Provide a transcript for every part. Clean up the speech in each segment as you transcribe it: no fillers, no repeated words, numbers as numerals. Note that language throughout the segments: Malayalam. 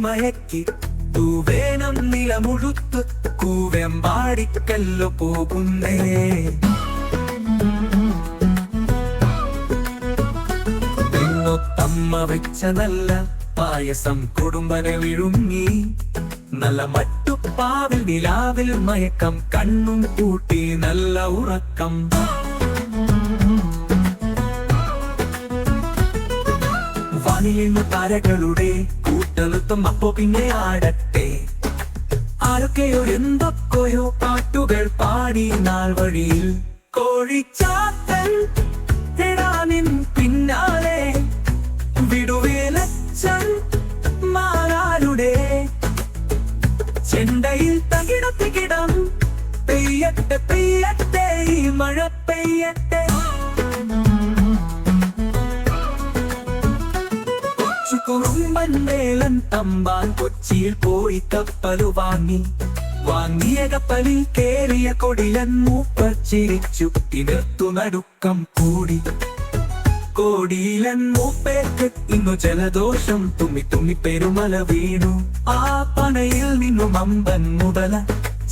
മയക്കി തൂവേനം നിലമുഴുത്ത് കൂവെമ്പാടിക്കല്ലോ പോകുന്നേ. പെണ്ണൊത്തമ്മ വെച്ച നല്ല പായസം കുടുംബനെ വിഴുങ്ങി നല്ല മട്ടുപ്പാവിൽ നിലാവിൽ മയക്കം കണ്ണും കൂട്ടി നല്ല ഉറക്കം. വാനിലിന്നു താരകളുടെ കൂട്ടലുത്തും അപ്പോ പിന്നെ ആടട്ടെ. ആരൊക്കെയോ എന്തൊക്കെയോ പാട്ടുകൾ പാടി നാൾ വഴിയിൽ കോഴിച്ചാത്തൻ എടാനിൻ പിന്നാലെ വിടുവേലച്ചൻ മാരാരുടെ ചെണ്ടയിൽ തകിടത്തികിടം പെയ്യട്ടെ പെയ്യട്ടെ ഈ മഴ പെയ്യട്ടെ. കുറുമ്പൻ വേലൻ തമ്പാൻ കൊച്ചിയിൽ പോയി കപ്പലു വാങ്ങിയ കപ്പലിൽ കേറിയ കൊടിലൻ മൂപ്പർ ചിരിച്ചു തിനർത്തു നടുക്കം കൂടി. കോടിയിലൻ മൂപ്പേർക്ക് ഇന്നു ജലദോഷം തുമ്മി പെരുമല വീണു. ആ പനയിൽ നിന്നും അമ്പൻ മുതല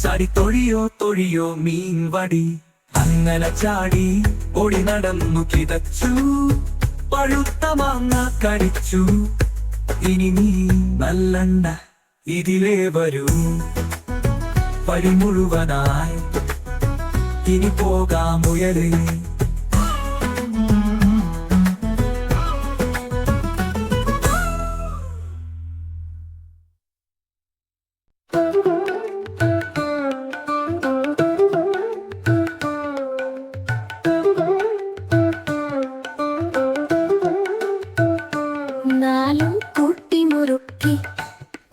ചാടി തൊഴിയോ മീൻ വടി. അങ്ങനെ ചാടി ഓടി നടന്നു കിതച്ചു പഴുത്ത മാങ്ങ കടിച്ചു. ഇനി നീ നല്ലണ്ട ഇതിലേ വരൂ പരി മുഴുവനായി ഇനി പോകാമുയലേ.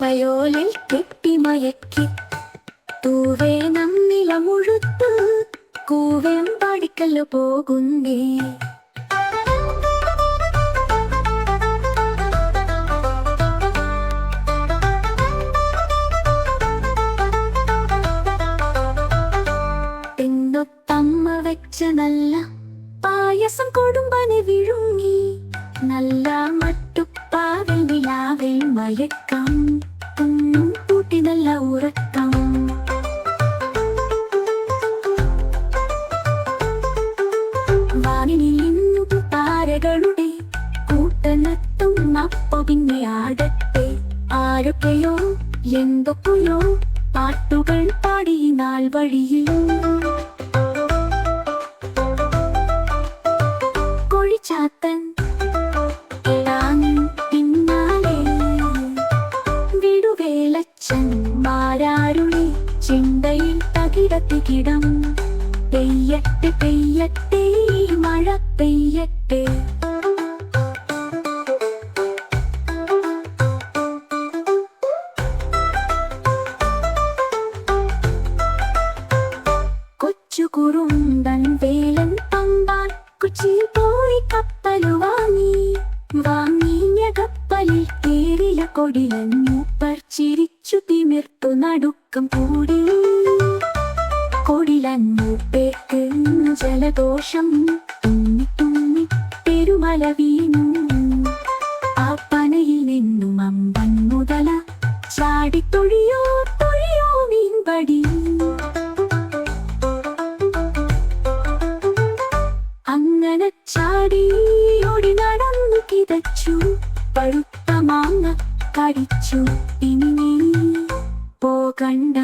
പയോലിൽ കെട്ടിമയക്കി തൂവേനം നിലമുഴുത്ത് കൂവെമ്പാടിക്കല്ലോ പോകുന്നേ. പെണ്ണൊത്തമ്മ വെച്ച നല്ല പായസം കൊടുമ്പനെ വിഴുങ്ങി നല്ല മട്ടുപ്പാവിൽ നിലാവിൽ മയക്കം കൂട്ടി നല്ല ഉറക്കം. വാനിലിൽ നിന്നു താരകളുടെ കൂട്ടനത്തും അപ്പോ പിന്നെ ആടട്ടെ. ആരൊക്കെയോ എന്തൊക്കെയോ പാട്ടുകൾ പാടി നാൾ വഴിയിൽ കോഴിച്ചാത്തൻ മാരാരുടെ ചിന്തയിൽ തകിടത്തികിടം പെയ്യട്ടെ പെയ്യട്ടെ മഴ പെയ്യട്ടെ. കൊച്ചു കുറുമ്പൻ വേലൻ തമ്പാൻ കൊച്ചിയിൽ പോയി കപ്പലു വാങ്ങിയ കപ്പലിൽ കേറിയ കൊടിലൻ മൂപ്പർ ചിരിച്ചു തിമിർത്തു നടുക്കം കൂടി. കൊടിലൻ മൂപ്പേർക്ക് ജലദോഷം തുമ്മി പെരുമല വീണു. ആ പനയിൽ നിന്നും അമ്പൻ മുതല ചാടി തൊഴിയോ മീൻ വടി. അങ്ങനെ ചാടി ഓടി നടന്നു കിതച്ചു പഴുത്ത മാങ്ങ കടിച്ചു. ഇനി നീ പോകണ്ട